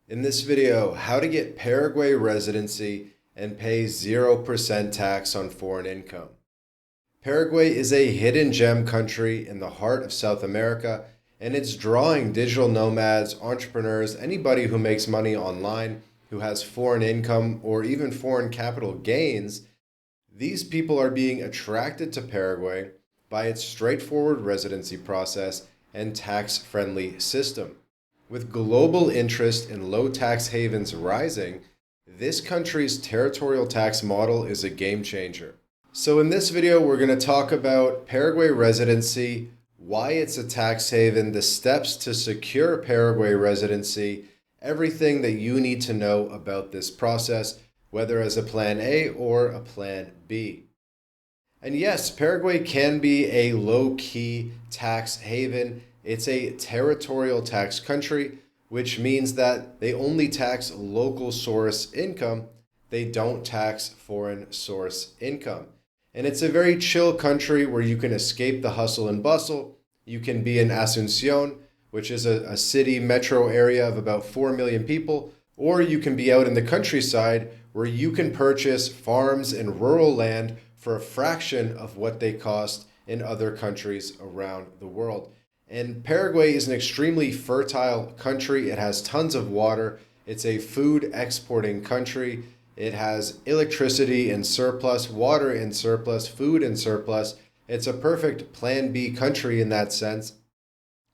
In this video, how to get Paraguay residency and pay 0% tax on foreign income. Paraguay is a hidden gem country in the heart of South America, and it's drawing digital nomads, entrepreneurs, anybody who makes money online, who has foreign income or even foreign capital gains. These people are being attracted to Paraguay by its straightforward residency process and tax-friendly system. With global interest in low tax havens rising, this country's territorial tax model is a game changer. So in this video, we're going to talk about Paraguay residency, why it's a tax haven, the steps to secure Paraguay residency, everything that you need to know about this process, whether as a plan A or a plan B. And yes, Paraguay can be a low-key tax haven. It's a territorial tax country, which means that they only tax local source income. They don't tax foreign source income. And it's a very chill country where you can escape the hustle and bustle. You can be in Asunción, which is a city metro area of about 4 million people, or you can be out in the countryside where you can purchase farms and rural land for a fraction of what they cost in other countries around the world. And Paraguay is an extremely fertile country. It has tons of water. It's a food exporting country. It has electricity in surplus, water in surplus, food in surplus. It's a perfect plan B country in that sense.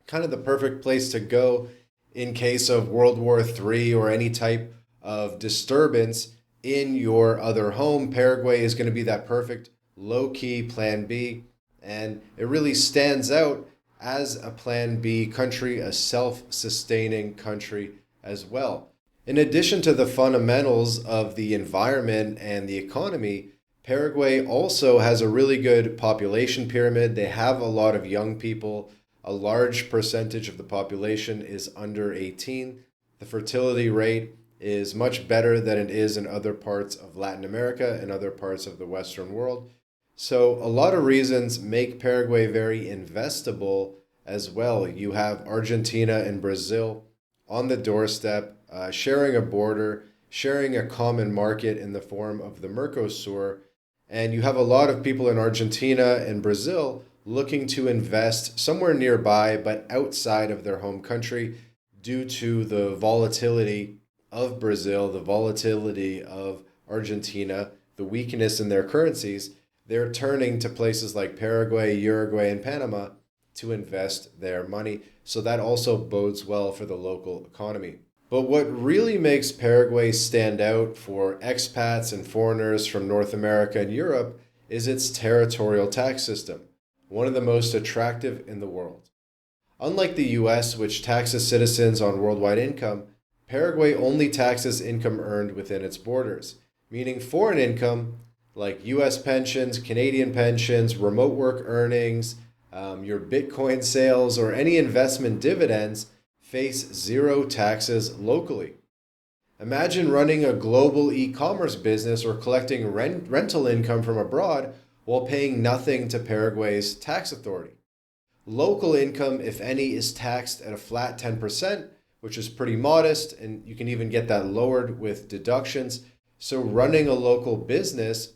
Kind of the perfect place to go in case of World War III or any type of disturbance in your other home. Paraguay is going to be that perfect low-key plan B. And it really stands out as a plan B country, a self-sustaining country as well. In addition to the fundamentals of the environment and the economy, Paraguay also has a really good population pyramid. They have a lot of young people. A large percentage of the population is under 18. The fertility rate is much better than it is in other parts of Latin America and other parts of the Western world. So a lot of reasons make Paraguay very investable as well. You have Argentina and Brazil on the doorstep, sharing a border, sharing a common market in the form of the Mercosur. And you have a lot of people in Argentina and Brazil looking to invest somewhere nearby but outside of their home country due to the volatility of Brazil, the volatility of Argentina, the weakness in their currencies. They're turning to places like Paraguay, Uruguay, and Panama to invest their money. So that also bodes well for the local economy. But what really makes Paraguay stand out for expats and foreigners from North America and Europe is its territorial tax system, one of the most attractive in the world. Unlike the US, which taxes citizens on worldwide income, Paraguay only taxes income earned within its borders, meaning foreign income like US pensions, Canadian pensions, remote work earnings, your Bitcoin sales, or any investment dividends face zero taxes locally. Imagine running a global e-commerce business or collecting rental income from abroad while paying nothing to Paraguay's tax authority. Local income, if any, is taxed at a flat 10%, which is pretty modest, and you can even get that lowered with deductions. So running a local business,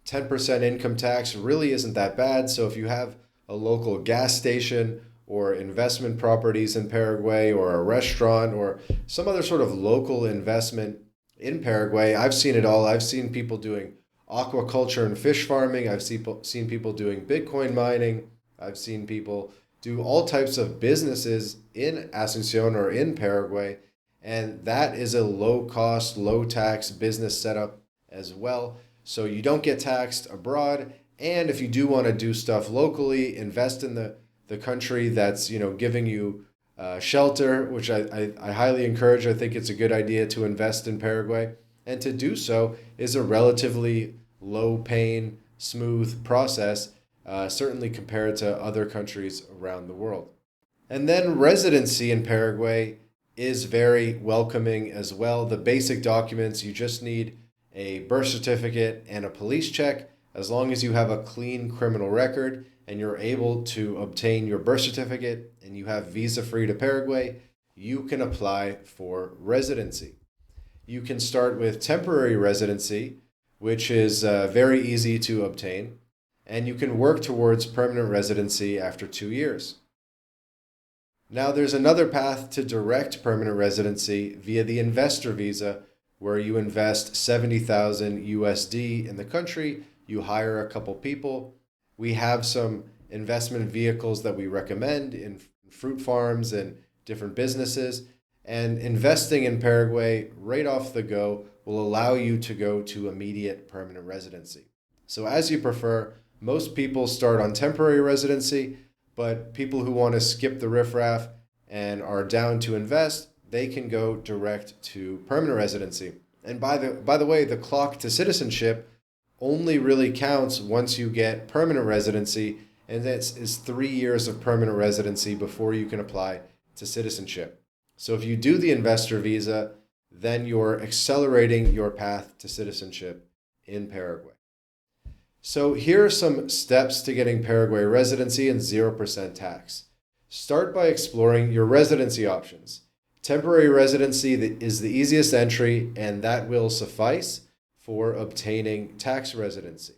10% income tax really isn't that bad. So if you have a local gas station or investment properties in Paraguay or a restaurant or some other sort of local investment in Paraguay, I've seen it all. I've seen people doing aquaculture and fish farming. I've seen people doing Bitcoin mining. I've seen people do all types of businesses in Asunción or in Paraguay. And that is a low cost, low tax business setup as well. So you don't get taxed abroad. And if you do want to do stuff locally, invest in the country that's giving you shelter, which I highly encourage. I think it's a good idea to invest in Paraguay. And to do so is a relatively low pain, smooth process, certainly compared to other countries around the world. And then residency in Paraguay is very welcoming as well. The basic documents, you just need a birth certificate and a police check. As long as you have a clean criminal record and you're able to obtain your birth certificate and you have visa free to Paraguay, you can apply for residency. You can start with temporary residency, which is very easy to obtain, and you can work towards permanent residency after 2 years. Now, there's another path to direct permanent residency via the investor visa, where you invest 70,000 USD in the country, you hire a couple people. We have some investment vehicles that we recommend in fruit farms and different businesses. And investing in Paraguay right off the go will allow you to go to immediate permanent residency. So as you prefer, most people start on temporary residency, but people who want to skip the riffraff and are down to invest, they can go direct to permanent residency. And by the way, the clock to citizenship only really counts once you get permanent residency, and that is 3 years of permanent residency before you can apply to citizenship. So if you do the investor visa, then you're accelerating your path to citizenship in Paraguay. So here are some steps to getting Paraguay residency and 0% tax. Start by exploring your residency options. Temporary residency is the easiest entry, and that will suffice for obtaining tax residency.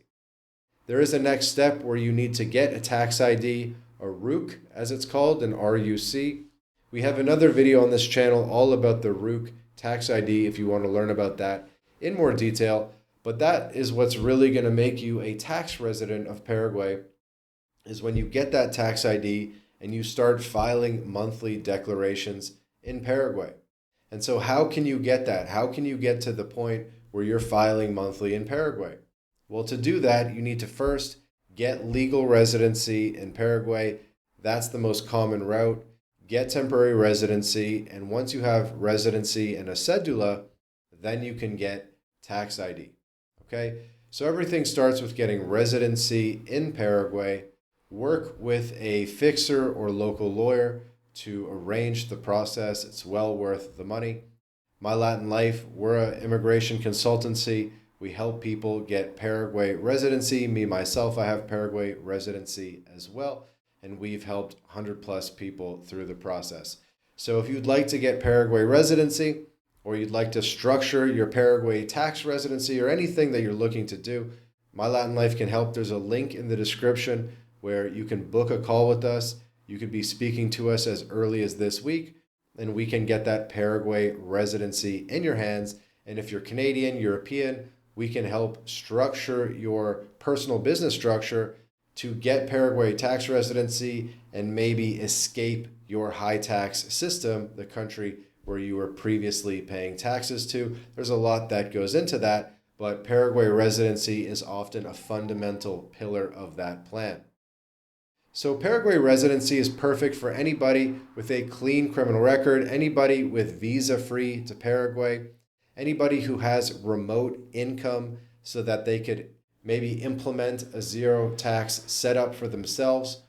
There is a next step where you need to get a tax ID, a RUC as it's called, an RUC. We have another video on this channel all about the RUC tax ID if you want to learn about that in more detail. But that is what's really going to make you a tax resident of Paraguay, is when you get that tax ID and you start filing monthly declarations in Paraguay. And so how can you get that? How can you get to the point where you're filing monthly in Paraguay? Well, to do that, you need to first get legal residency in Paraguay. That's the most common route. Get temporary residency, and once you have residency and a cedula, then you can get tax ID. Okay? So everything starts with getting residency in Paraguay. Work with a fixer or local lawyer to arrange the process. It's well worth the money. MyLatinLife, we're an immigration consultancy. We help people get Paraguay residency. Me, myself, I have Paraguay residency as well. And we've helped 100 plus people through the process. So if you'd like to get Paraguay residency, or you'd like to structure your Paraguay tax residency, or anything that you're looking to do, MyLatinLife can help. There's a link in the description where you can book a call with us. You could be speaking to us as early as this week, and we can get that Paraguay residency in your hands. And if you're Canadian, European, we can help structure your personal business structure to get Paraguay tax residency and maybe escape your high tax system, the country where you were previously paying taxes to. There's a lot that goes into that, but Paraguay residency is often a fundamental pillar of that plan. So Paraguay residency is perfect for anybody with a clean criminal record, anybody with visa-free to Paraguay, anybody who has remote income so that they could maybe implement a zero tax setup for themselves.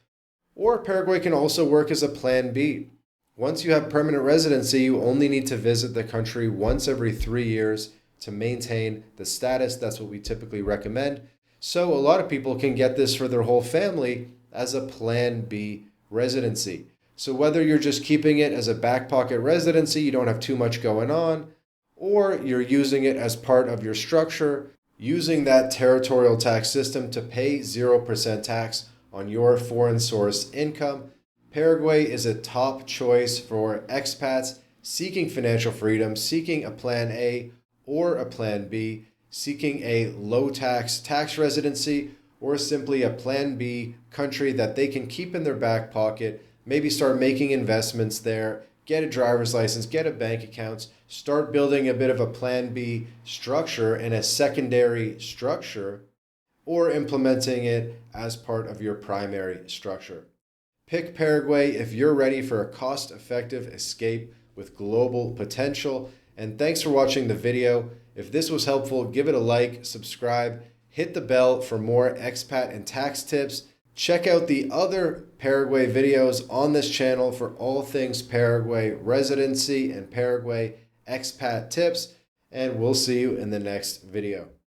Or Paraguay can also work as a plan B. Once you have permanent residency, you only need to visit the country once every 3 years to maintain the status. That's what we typically recommend. So a lot of people can get this for their whole family as a plan B residency. So whether you're just keeping it as a back pocket residency, you don't have too much going on, or you're using it as part of your structure, using that territorial tax system to pay 0% tax on your foreign source income, Paraguay is a top choice for expats seeking financial freedom, seeking a plan A or a plan B, seeking a low tax residency, or simply a plan B country that they can keep in their back pocket, maybe start making investments there, get a driver's license, get a bank account, start building a bit of a plan B structure and a secondary structure, or implementing it as part of your primary structure. Pick Paraguay if you're ready for a cost-effective escape with global potential. And thanks for watching the video. If this was helpful, give it a like, subscribe, hit the bell for more expat and tax tips. Check out the other Paraguay videos on this channel for all things Paraguay residency and Paraguay expat tips. And we'll see you in the next video.